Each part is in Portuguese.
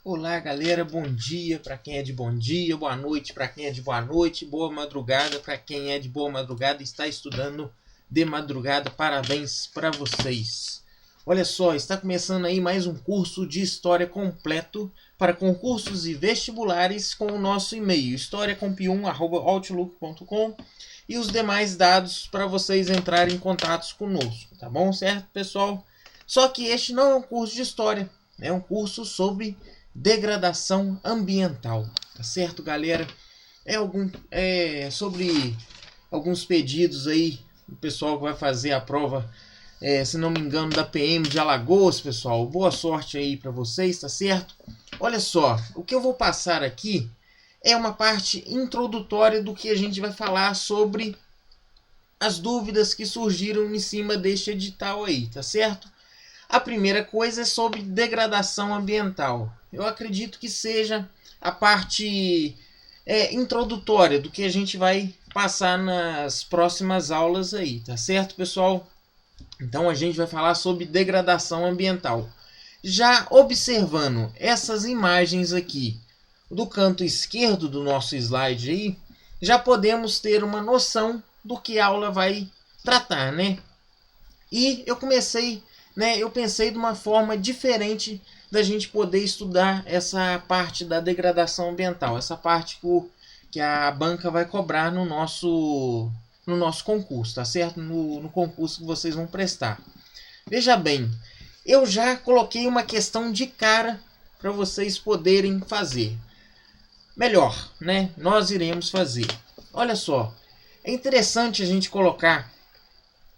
Olá galera, bom dia para quem é de bom dia, boa noite para quem é de boa noite, boa madrugada para quem é de boa madrugada e está estudando de madrugada, parabéns para vocês. Olha só, está começando aí mais um curso de História completo para concursos e vestibulares com o nosso e-mail historiacomp1@outlook.com e os demais dados para vocês entrarem em contato conosco, tá bom? Certo, pessoal? Só que este não é um curso de História, é um curso sobre degradação ambiental, tá certo, galera? Sobre alguns pedidos aí do pessoal que vai fazer a prova, se não me engano, da PM de Alagoas, pessoal. Boa sorte aí para vocês, tá certo? Olha só, o que eu vou passar aqui é uma parte introdutória do que a gente vai falar sobre as dúvidas que surgiram em cima deste edital aí, tá certo? A primeira coisa é sobre degradação ambiental. Eu acredito que seja a parte introdutória do que a gente vai passar nas próximas aulas aí, tá certo, pessoal? Então a gente vai falar sobre degradação ambiental. Já observando essas imagens aqui do canto esquerdo do nosso slide aí, já podemos ter uma noção do que a aula vai tratar, né? E eu pensei de uma forma diferente da gente poder estudar essa parte da degradação ambiental, essa parte que a banca vai cobrar no nosso concurso, tá certo? No concurso que vocês vão prestar. Veja bem, eu já coloquei uma questão de cara para vocês poderem fazer. Melhor, né? Nós iremos fazer. Olha só, é interessante a gente colocar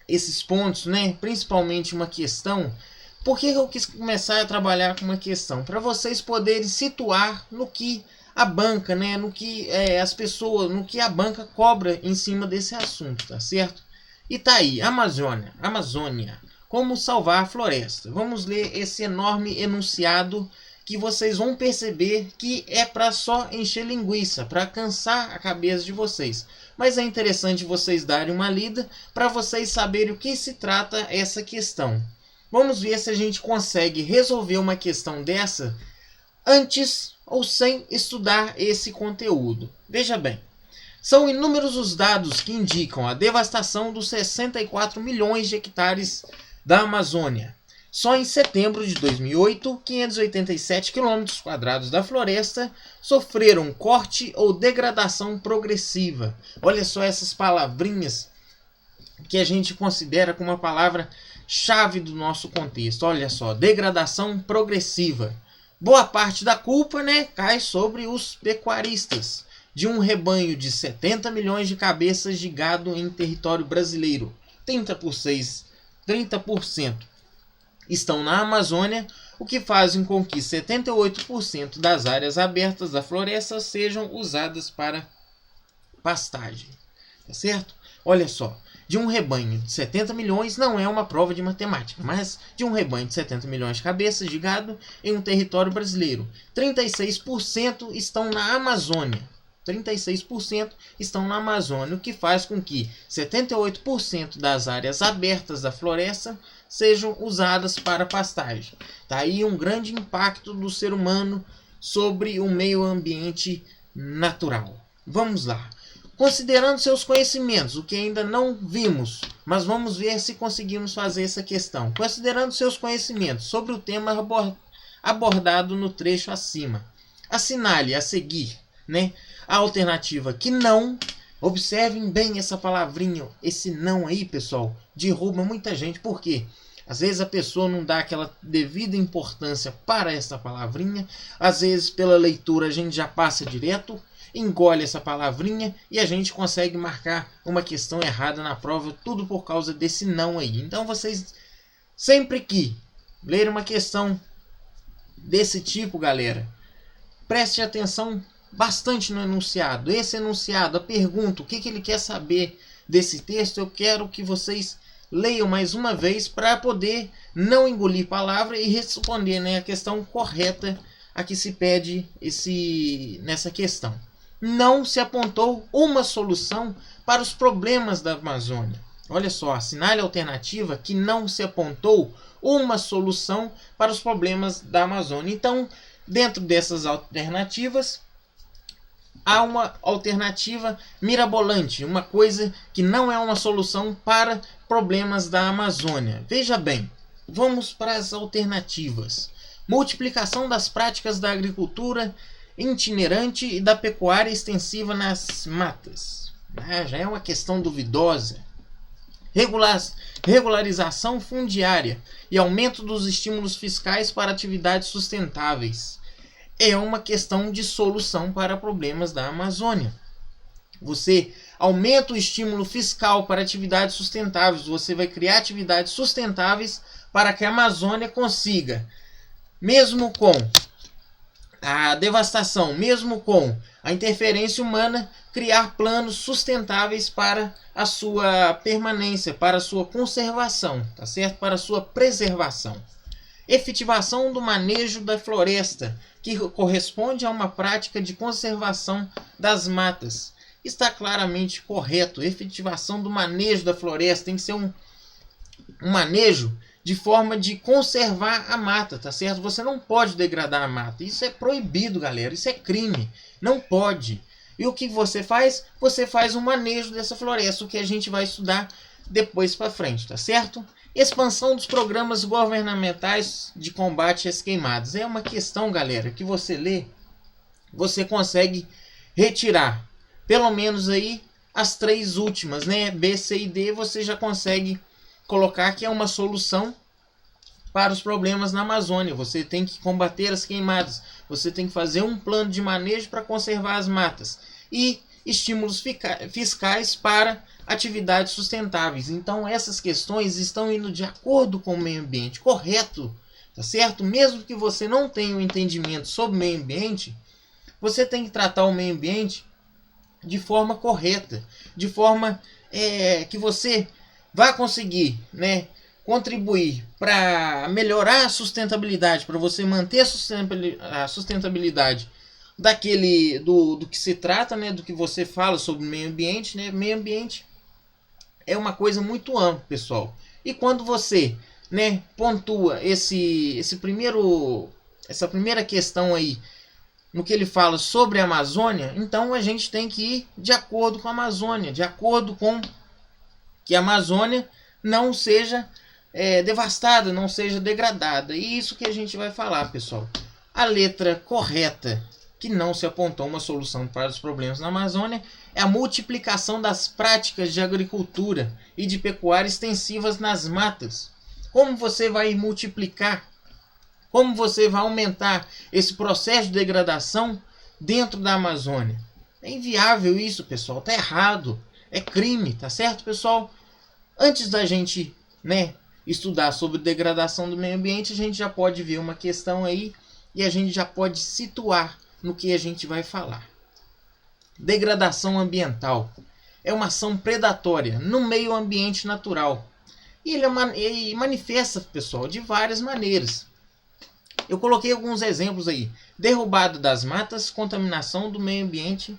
esses pontos, né? Principalmente uma questão. Por que eu quis começar a trabalhar com uma questão? Para vocês poderem situar no que a banca, né? No que as pessoas, no que a banca cobra em cima desse assunto, tá certo? E tá aí, Amazônia, como salvar a floresta. Vamos ler esse enorme enunciado que vocês vão perceber que é para só encher linguiça, para cansar a cabeça de vocês. Mas é interessante vocês darem uma lida para vocês saberem o que se trata essa questão. Vamos ver se a gente consegue resolver uma questão dessa antes ou sem estudar esse conteúdo. Veja bem, são inúmeros os dados que indicam a devastação dos 64 milhões de hectares da Amazônia. Só em setembro de 2008, 587 km² da floresta sofreram corte ou degradação progressiva. Olha só essas palavrinhas que a gente considera como uma palavra-chave do nosso contexto. Olha só, degradação progressiva. Boa parte da culpa, né, cai sobre os pecuaristas. De um rebanho de 70 milhões de cabeças de gado em território brasileiro, 30% estão na Amazônia, o que faz com que 78% das áreas abertas da floresta sejam usadas para pastagem. Tá certo? Olha só, de um rebanho de 70 milhões não é uma prova de matemática, mas de um rebanho de 70 milhões de cabeças de gado em um território brasileiro, 36% estão na Amazônia. 36% estão na Amazônia, o que faz com que 78% das áreas abertas da floresta sejam usadas para pastagem. Tá aí um grande impacto do ser humano sobre o meio ambiente natural. Vamos lá. Considerando seus conhecimentos, o que ainda não vimos, mas vamos ver se conseguimos fazer essa questão. Considerando seus conhecimentos sobre o tema abordado no trecho acima, assinale a seguir, né, a alternativa que não. Observem bem essa palavrinha, esse não aí, pessoal, derruba muita gente. Por quê? Às vezes a pessoa não dá aquela devida importância para essa palavrinha. Às vezes pela leitura a gente já passa direto, engole essa palavrinha e a gente consegue marcar uma questão errada na prova, tudo por causa desse não aí. Então vocês, sempre que lerem uma questão desse tipo, galera, preste atenção bastante no enunciado. Esse enunciado, a pergunta, o que ele quer saber desse texto, eu quero que vocês leiam mais uma vez para poder não engolir palavra e responder, né, a questão correta a que se pede nessa questão. Não se apontou uma solução para os problemas da Amazônia. Olha só, assinale a alternativa que não se apontou uma solução para os problemas da Amazônia. Então, Dentro dessas alternativas, há uma alternativa mirabolante, uma coisa que não é uma solução para problemas da Amazônia. Veja bem, vamos para as alternativas. Multiplicação das práticas da agricultura itinerante e da pecuária extensiva nas matas. Já é uma questão duvidosa. Regularização fundiária e aumento dos estímulos fiscais para atividades sustentáveis. É uma questão de solução para problemas da Amazônia. Você aumenta o estímulo fiscal para atividades sustentáveis, você vai criar atividades sustentáveis para que a Amazônia consiga, mesmo com a devastação, mesmo com a interferência humana, criar planos sustentáveis para a sua permanência, para a sua conservação, tá certo? Para a sua preservação. Efetivação do manejo da floresta, que corresponde a uma prática de conservação das matas. Está claramente correto. Efetivação do manejo da floresta tem que ser um manejo de forma de conservar a mata, tá certo? Você não pode degradar a mata. Isso é proibido, galera. Isso é crime. Não pode. E o que você faz? Você faz um manejo dessa floresta, o que a gente vai estudar depois para frente, tá certo? Expansão dos programas governamentais de combate às queimadas. É uma questão, galera, que você lê, você consegue retirar pelo menos aí as três últimas, né? B, C e D, você já consegue colocar que é uma solução para os problemas na Amazônia. Você tem que combater as queimadas, você tem que fazer um plano de manejo para conservar as matas e estímulos fiscais para atividades sustentáveis. Então essas questões estão indo de acordo com o meio ambiente, correto, tá certo? Mesmo que você não tenha um entendimento sobre o meio ambiente, você tem que tratar o meio ambiente de forma correta, de forma que você vai conseguir, né, contribuir para melhorar a sustentabilidade, para você manter a sustentabilidade do que se trata, né, do que você fala sobre o meio ambiente, né? Meio ambiente é uma coisa muito ampla, pessoal. E quando você, né, pontua essa primeira questão aí no que ele fala sobre a Amazônia, então a gente tem que ir de acordo com a Amazônia, de acordo com que a Amazônia não seja devastada, não seja degradada. E isso que a gente vai falar, pessoal. A letra correta, que não se apontou uma solução para os problemas na Amazônia, é a multiplicação das práticas de agricultura e de pecuária extensivas nas matas. Como você vai multiplicar? Como você vai aumentar esse processo de degradação dentro da Amazônia? É inviável isso, pessoal. Tá errado. É crime, tá certo, pessoal? Antes da gente, né, estudar sobre degradação do meio ambiente, a gente já pode ver uma questão aí e a gente já pode situar no que a gente vai falar. Degradação ambiental é uma ação predatória no meio ambiente natural. E ele manifesta, pessoal, de várias maneiras. Eu coloquei alguns exemplos aí. Derrubada das matas, contaminação do meio ambiente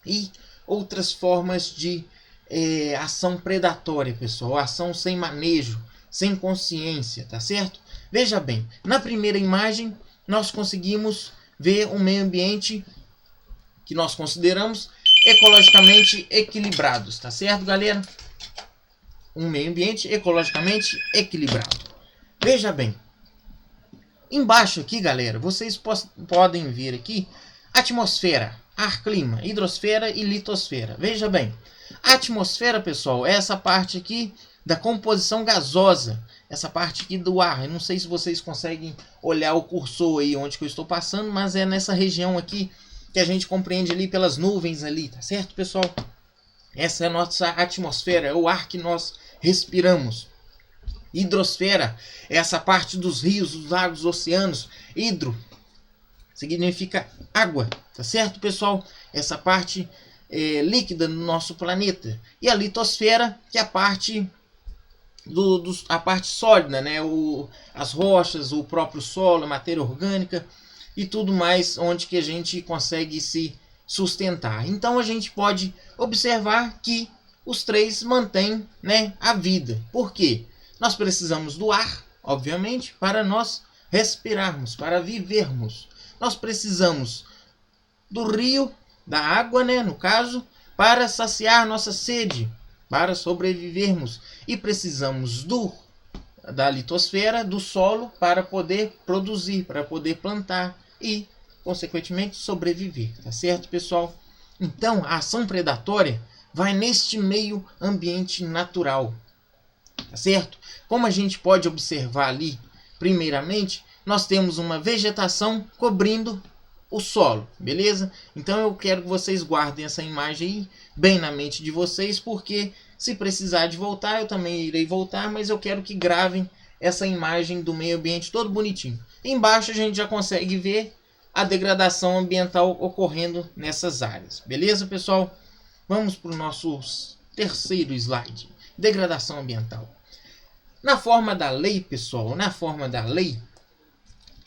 e outras formas de ação predatória, pessoal. Ação sem manejo, sem consciência, tá certo? Veja bem, na primeira imagem nós conseguimos ver um meio ambiente que nós consideramos ecologicamente equilibrados, tá certo, galera? Um meio ambiente ecologicamente equilibrado. Veja bem, embaixo aqui, galera, vocês podem ver aqui atmosfera, ar, clima, hidrosfera e litosfera. Veja bem, a atmosfera, pessoal, é essa parte aqui da composição gasosa, essa parte aqui do ar. Eu não sei se vocês conseguem olhar o cursor aí onde que eu estou passando, mas é nessa região aqui que a gente compreende ali pelas nuvens ali, tá certo, pessoal? Essa é a nossa atmosfera, é o ar que nós respiramos. Hidrosfera é essa parte dos rios, dos lagos, dos oceanos. Hidro significa água, tá certo, pessoal? Essa parte líquida no nosso planeta. E a litosfera, que é a parte a parte sólida, né? As rochas, o próprio solo, a matéria orgânica e tudo mais, onde que a gente consegue se sustentar. Então a gente pode observar que os três mantêm, né, a vida. Por quê? Nós precisamos do ar, obviamente, para nós respirarmos, para vivermos. Nós precisamos do rio, da água, né, no caso, para saciar nossa sede, para sobrevivermos. E precisamos da litosfera, do solo, para poder produzir, para poder plantar e, consequentemente, sobreviver. Tá certo, pessoal? Então, a ação predatória vai neste meio ambiente natural. Tá certo? Como a gente pode observar ali, primeiramente, nós temos uma vegetação cobrindo o solo, beleza? Então eu quero que vocês guardem essa imagem aí bem na mente de vocês, porque se precisar de voltar, eu também irei voltar, mas eu quero que gravem essa imagem do meio ambiente todo bonitinho. Embaixo a gente já consegue ver a degradação ambiental ocorrendo nessas áreas, beleza, pessoal? Vamos para o nosso terceiro slide, degradação ambiental. Na forma da lei, pessoal,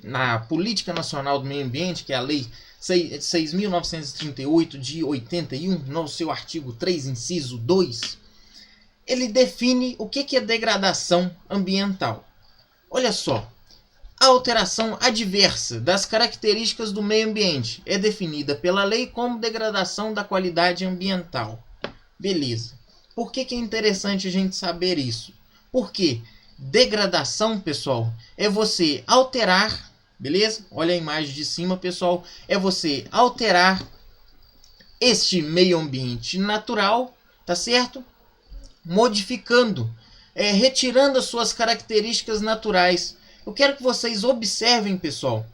na Política Nacional do Meio Ambiente, que é a Lei 6.938 de 81, no seu artigo 3, inciso 2, ele define o que é degradação ambiental. Olha só, a alteração adversa das características do meio ambiente é definida pela lei como degradação da qualidade ambiental. Beleza. Por que é interessante a gente saber isso? Porque degradação, pessoal, é você alterar, beleza? Olha a imagem de cima, pessoal. É você alterar este meio ambiente natural, tá certo? Modificando, retirando as suas características naturais. Eu quero que vocês observem, pessoal,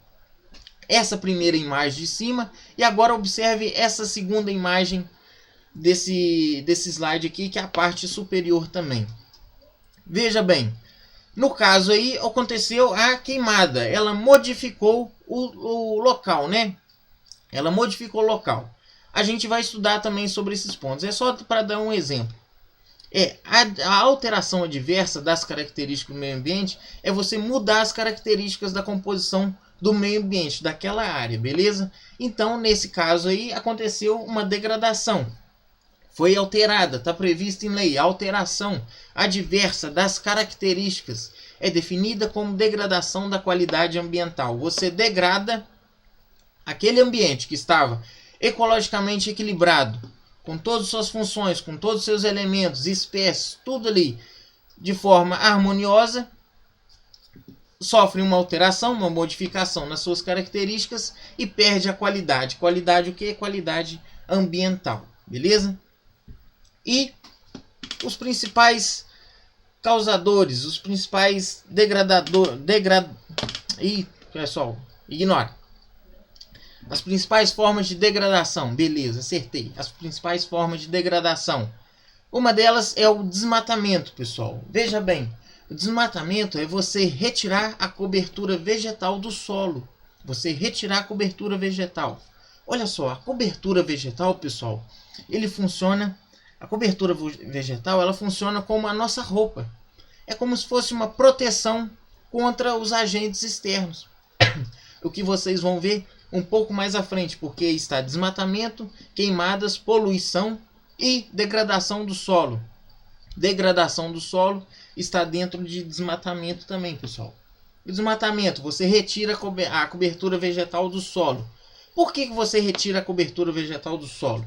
essa primeira imagem de cima e agora observe essa segunda imagem desse slide aqui, que é a parte superior também. Veja bem, no caso aí aconteceu a queimada, ela modificou o local, né? Ela modificou o local. A gente vai estudar também sobre esses pontos. É só para dar um exemplo. A alteração adversa das características do meio ambiente é você mudar as características da composição do meio ambiente, daquela área, beleza? Então, nesse caso aí, aconteceu uma degradação. Foi alterada, está prevista em lei, a alteração adversa das características é definida como degradação da qualidade ambiental. Você degrada aquele ambiente que estava ecologicamente equilibrado, com todas as suas funções, com todos os seus elementos, espécies, tudo ali de forma harmoniosa, sofre uma alteração, uma modificação nas suas características e perde a qualidade. Qualidade o que? Qualidade ambiental, beleza? E os principais causadores, os principais pessoal, ignora. As principais formas de degradação, beleza, acertei. As principais formas de degradação. Uma delas é o desmatamento, pessoal. Veja bem, o desmatamento é você retirar a cobertura vegetal do solo. Você retirar a cobertura vegetal. Olha só, a cobertura vegetal, pessoal, a cobertura vegetal, ela funciona como a nossa roupa. É como se fosse uma proteção contra os agentes externos. O que vocês vão ver um pouco mais à frente, porque está desmatamento, queimadas, poluição e degradação do solo. Degradação do solo está dentro de desmatamento também, pessoal. O desmatamento, você retira a cobertura vegetal do solo. Por que você retira a cobertura vegetal do solo?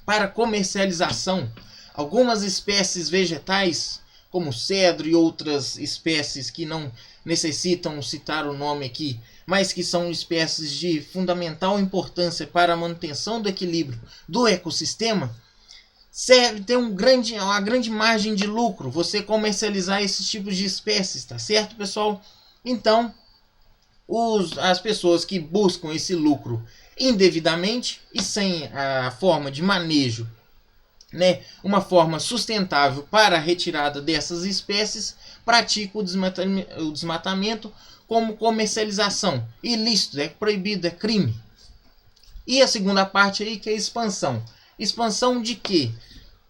Para comercialização, algumas espécies vegetais, como cedro e outras espécies que não necessitam citar o nome aqui, mas que são espécies de fundamental importância para a manutenção do equilíbrio do ecossistema, tem uma grande margem de lucro você comercializar esses tipos de espécies, tá certo, pessoal? Então, as pessoas que buscam esse lucro indevidamente e sem a forma de manejo, né, uma forma sustentável para a retirada dessas espécies, praticam o desmatamento como comercialização. Ilícito, é proibido, é crime. E a segunda parte aí, que é a expansão. Expansão de quê?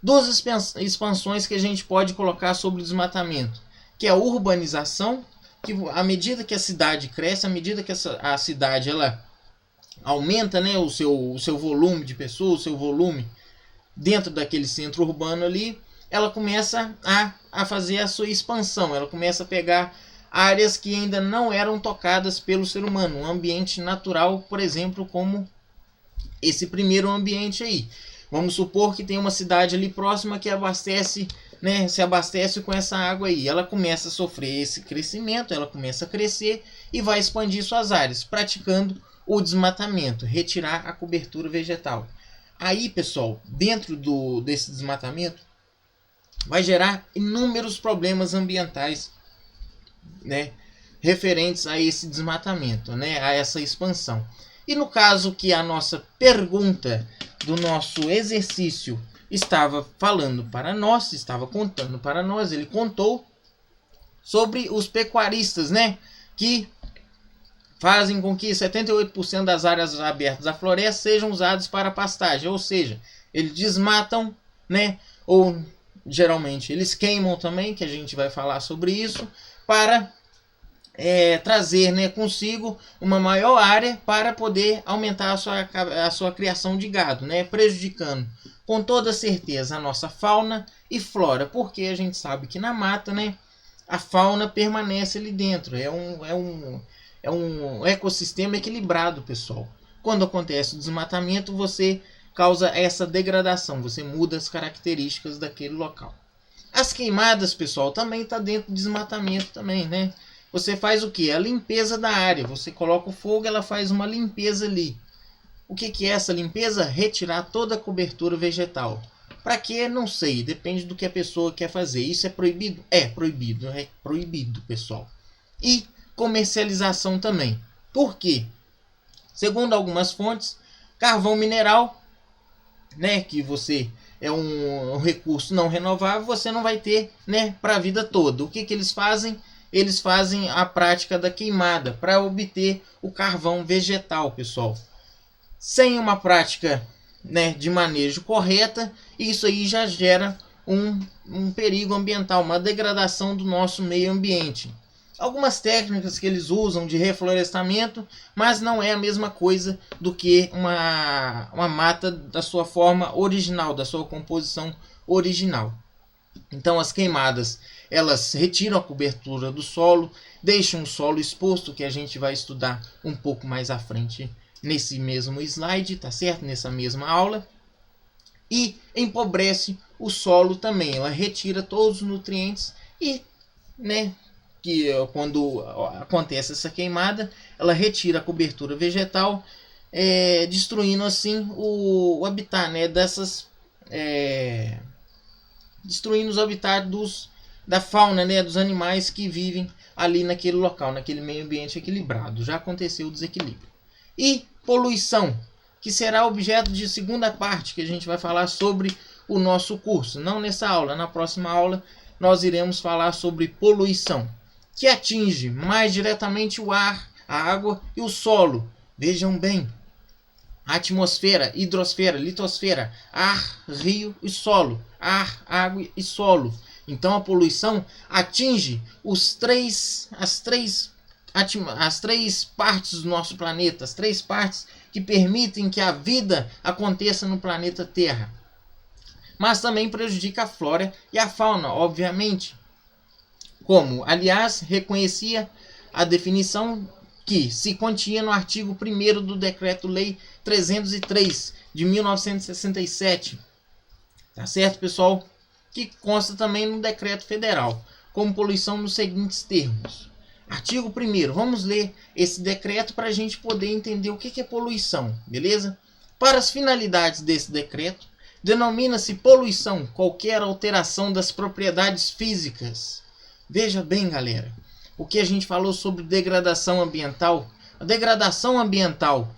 Duas expansões que a gente pode colocar sobre o desmatamento, que é a urbanização, que à medida que a cidade cresce, à medida que a cidade ela aumenta, né, o seu volume de pessoas, o seu volume dentro daquele centro urbano ali, ela começa a fazer a sua expansão, ela começa a pegar áreas que ainda não eram tocadas pelo ser humano, um ambiente natural, por exemplo, como esse primeiro ambiente aí. Vamos supor que tem uma cidade ali próxima que abastece, né, se abastece com essa água aí. Ela começa a sofrer esse crescimento, ela começa a crescer e vai expandir suas áreas, praticando o desmatamento, retirar a cobertura vegetal. Aí, pessoal, dentro desse desmatamento, vai gerar inúmeros problemas ambientais, né, referentes a esse desmatamento, né, a essa expansão. E no caso que a nossa pergunta do nosso exercício estava falando para nós, estava contando para nós, ele contou sobre os pecuaristas, né, que fazem com que 78% das áreas abertas da floresta sejam usadas para pastagem, ou seja, eles desmatam, né, ou geralmente eles queimam também, que a gente vai falar sobre isso, para trazer, né, consigo uma maior área para poder aumentar a sua criação de gado, né, prejudicando com toda certeza a nossa fauna e flora, porque a gente sabe que na mata, né, a fauna permanece ali dentro, é um ecossistema equilibrado, pessoal. Quando acontece o desmatamento, você causa essa degradação, você muda as características daquele local. As queimadas, pessoal, também está dentro do desmatamento também, né? Você faz o que? A limpeza da área. Você coloca o fogo, ela faz uma limpeza ali. O que é essa limpeza? Retirar toda a cobertura vegetal. Para quê? Não sei. Depende do que a pessoa quer fazer. Isso é proibido? É proibido, pessoal. E comercialização também. Por quê? Segundo algumas fontes, carvão mineral, né, que você é um recurso não renovável, você não vai ter, né, para a vida toda. O que eles fazem? Eles fazem a prática da queimada para obter o carvão vegetal, pessoal. Sem uma prática, né, de manejo correta, isso aí já gera um perigo ambiental, uma degradação do nosso meio ambiente. Algumas técnicas que eles usam de reflorestamento, mas não é a mesma coisa do que uma mata da sua forma original, da sua composição original. Então as queimadas, elas retiram a cobertura do solo, deixam o solo exposto, que a gente vai estudar um pouco mais à frente nesse mesmo slide, tá certo? Nessa mesma aula. E empobrece o solo também, ela retira todos os nutrientes e, né, que quando acontece essa queimada, ela retira a cobertura vegetal, destruindo assim o habitat, né, destruindo os habitats da fauna, né, dos animais que vivem ali naquele local, naquele meio ambiente equilibrado. Já aconteceu o desequilíbrio. E poluição, que será objeto de segunda parte, que a gente vai falar sobre o nosso curso. Não nessa aula, na próxima aula nós iremos falar sobre poluição, que atinge mais diretamente o ar, a água e o solo. Vejam bem, a atmosfera, hidrosfera, litosfera, ar, rio e solo, ar, água e solo. Então a poluição atinge as três partes do nosso planeta, as três partes que permitem que a vida aconteça no planeta Terra. Mas também prejudica a flora e a fauna, obviamente. Como, aliás, reconhecia a definição que se continha no artigo 1º do Decreto-Lei 303 de 1967. Tá certo, pessoal? Que consta também no Decreto Federal, como poluição nos seguintes termos. Artigo 1º, vamos ler esse decreto para a gente poder entender o que é poluição, beleza? Para as finalidades desse decreto, denomina-se poluição qualquer alteração das propriedades físicas. Veja bem, galera, o que a gente falou sobre degradação ambiental. A degradação ambiental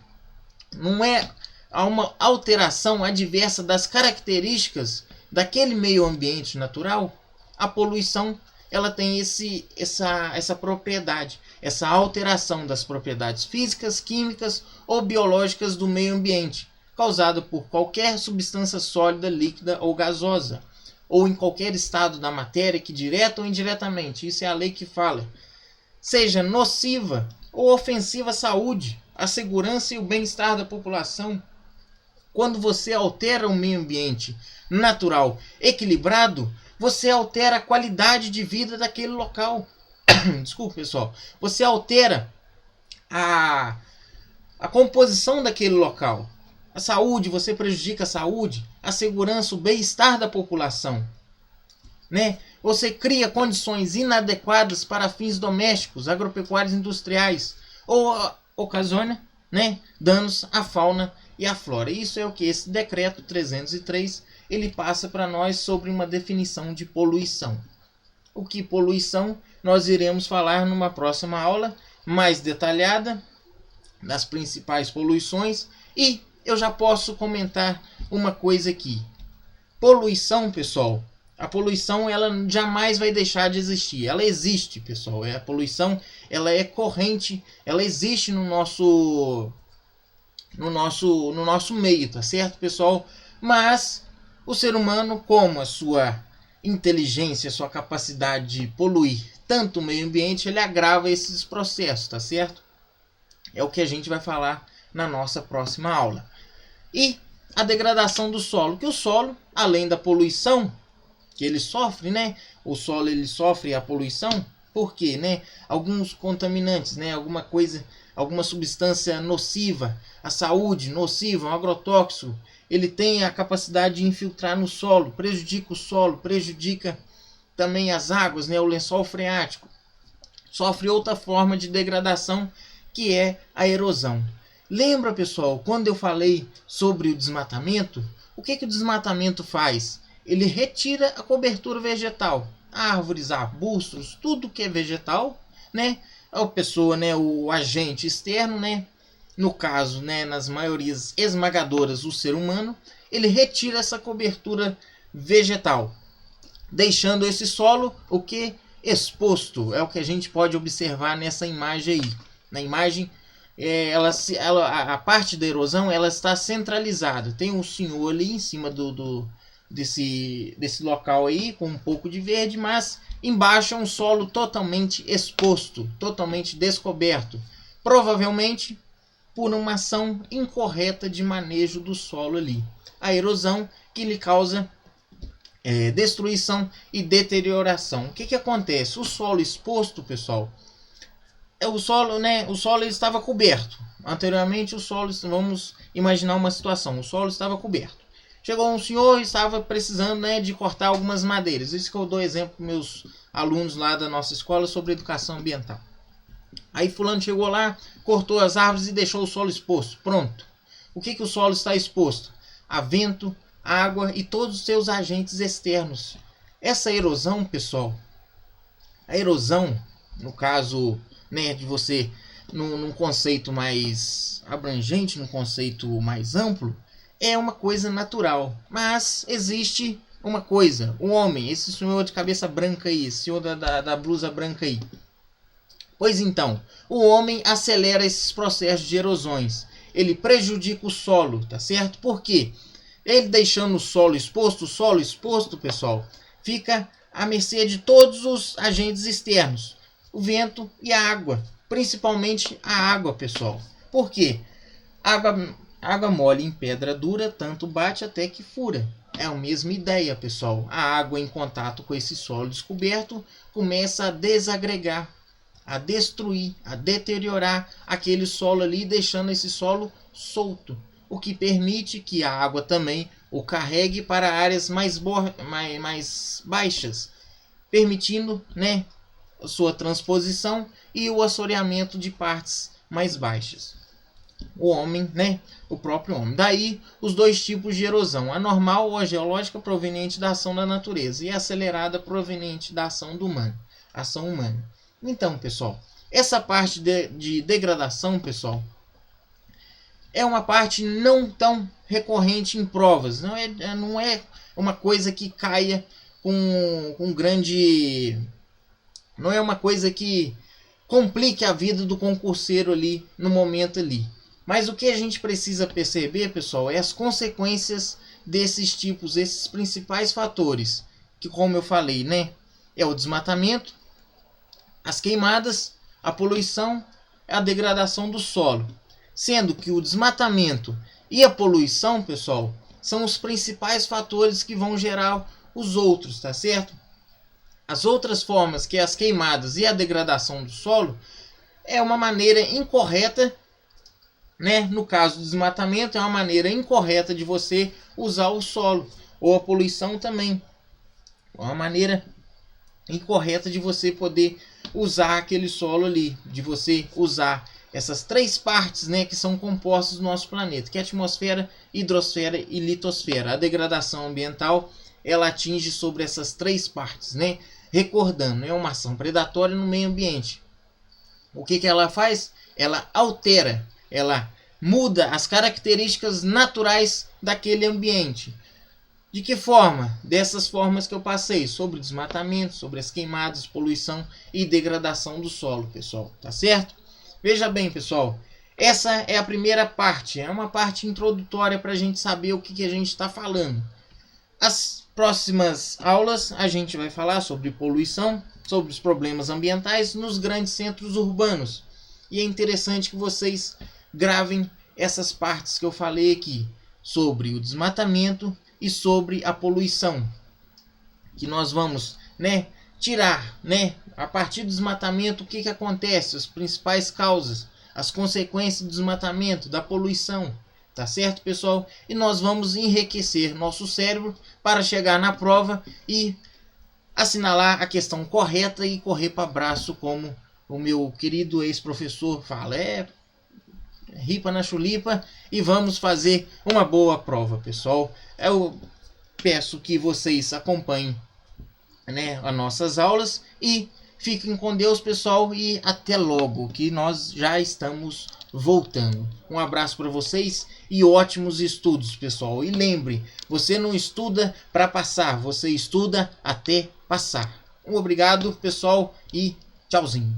não é uma alteração adversa das características daquele meio ambiente natural. A poluição, ela tem essa propriedade, essa alteração das propriedades físicas, químicas ou biológicas do meio ambiente, causada por qualquer substância sólida, líquida ou gasosa, ou em qualquer estado da matéria que, direta ou indiretamente, isso é a lei que fala, seja nociva ou ofensiva à saúde, à segurança e o bem-estar da população. Quando você altera o meio ambiente natural equilibrado, você altera a qualidade de vida daquele local. Desculpa, pessoal. Você altera a composição daquele local. A saúde, você prejudica a saúde, a segurança, o bem-estar da população, né? Você cria condições inadequadas para fins domésticos, agropecuários, industriais, ou ocasiona, né, danos à fauna e à flora. Isso é o que esse decreto 303 ele passa para nós sobre uma definição de poluição. O que poluição nós iremos falar numa próxima aula mais detalhada das principais poluições. E eu já posso comentar uma coisa aqui. Poluição, pessoal, a poluição ela jamais vai deixar de existir. Ela existe, pessoal. A poluição ela é corrente, ela existe no nosso meio, tá certo, pessoal? Mas o ser humano, com a sua inteligência, sua capacidade de poluir tanto o meio ambiente, ele agrava esses processos, tá certo? É o que a gente vai falar na nossa próxima aula. E a degradação do solo, que o solo, além da poluição que ele sofre, né? O solo ele sofre a poluição, por quê, né? Alguns contaminantes, né? Alguma substância nociva à saúde, nociva, um agrotóxico, ele tem a capacidade de infiltrar no solo, prejudica o solo, prejudica também as águas, né? O lençol freático. Sofre outra forma de degradação, que é a erosão. Lembra, pessoal, quando eu falei sobre o desmatamento? O que o desmatamento faz? Ele retira a cobertura vegetal, árvores, arbustos, tudo que é vegetal, né? A pessoa, né, o agente externo, né? No caso, né, nas maiorias esmagadoras, o ser humano, ele retira essa cobertura vegetal, deixando esse solo o que exposto. É o que a gente pode observar nessa imagem aí. Na imagem, a parte da erosão ela está centralizada. Tem um senhor ali em cima desse local aí com um pouco de verde, mas embaixo é um solo totalmente exposto, totalmente descoberto, provavelmente por uma ação incorreta de manejo do solo ali. A erosão que lhe causa destruição e deterioração. O que acontece? O solo exposto, pessoal, o solo ele estava coberto. Anteriormente o solo, vamos imaginar uma situação, o solo estava coberto. Chegou um senhor e estava precisando, né, de cortar algumas madeiras. Isso que eu dou exemplo para meus alunos lá da nossa escola sobre educação ambiental. Aí fulano chegou lá, cortou as árvores e deixou o solo exposto. Pronto. O que o solo está exposto? A vento, água e todos os seus agentes externos. Essa erosão, pessoal, a erosão, no caso, né, de você, num conceito mais abrangente, num conceito mais amplo, é uma coisa natural. Mas existe uma coisa, o homem, esse senhor de cabeça branca aí, esse senhor da blusa branca aí. Pois então, o homem acelera esses processos de erosões. Ele prejudica o solo, tá certo? Por quê? Ele deixando o solo exposto, pessoal, fica à mercê de todos os agentes externos. O vento e a água. Principalmente a água, pessoal. Por quê? Água mole em pedra dura, tanto bate até que fura. É a mesma ideia, pessoal. A água em contato com esse solo descoberto começa a desagregar, a destruir, a deteriorar aquele solo ali, deixando esse solo solto, o que permite que a água também o carregue para áreas mais baixas, permitindo, né, a sua transposição e o assoreamento de partes mais baixas. O homem, né, o próprio homem. Daí os dois tipos de erosão, a normal ou a geológica proveniente da ação da natureza e a acelerada proveniente da ação ação humana. Então, pessoal, essa parte de degradação, pessoal, é uma parte não tão recorrente em provas. Não é uma coisa que caia com grande... Não é uma coisa que complique a vida do concurseiro ali, no momento ali. Mas o que a gente precisa perceber, pessoal, é as consequências desses tipos, esses principais fatores. Que, como eu falei, né, é o desmatamento, as queimadas, a poluição, a degradação do solo. Sendo que o desmatamento e a poluição, pessoal, são os principais fatores que vão gerar os outros, tá certo? As outras formas, que é as queimadas e a degradação do solo, é uma maneira incorreta, né? No caso do desmatamento, é uma maneira incorreta de você usar o solo, ou a poluição também. É uma maneira incorreta de você poder usar aquele solo ali, de você usar essas três partes, né, que são compostas do nosso planeta, que é a atmosfera, hidrosfera e litosfera. A degradação ambiental, ela atinge sobre essas três partes, né? Recordando, é uma ação predatória no meio ambiente. O que ela faz? Ela altera, ela muda as características naturais daquele ambiente. De que forma? Dessas formas que eu passei, sobre o desmatamento, sobre as queimadas, poluição e degradação do solo, pessoal, tá certo? Veja bem, pessoal, essa é a primeira parte, é uma parte introdutória para a gente saber o que a gente está falando. As próximas aulas a gente vai falar sobre poluição, sobre os problemas ambientais nos grandes centros urbanos. E é interessante que vocês gravem essas partes que eu falei aqui, sobre o desmatamento e sobre a poluição, que nós vamos, né, tirar, né, a partir do desmatamento, o que acontece, as principais causas, as consequências do desmatamento, da poluição, tá certo, pessoal? E nós vamos enriquecer nosso cérebro para chegar na prova e assinalar a questão correta e correr para abraço, como o meu querido ex-professor fala, ripa na chulipa, e vamos fazer uma boa prova, pessoal. Eu peço que vocês acompanhem, né, as nossas aulas e fiquem com Deus, pessoal, e até logo, que nós já estamos voltando. Um abraço para vocês e ótimos estudos, pessoal. E lembre, você não estuda para passar, você estuda até passar. Um obrigado, pessoal, e tchauzinho.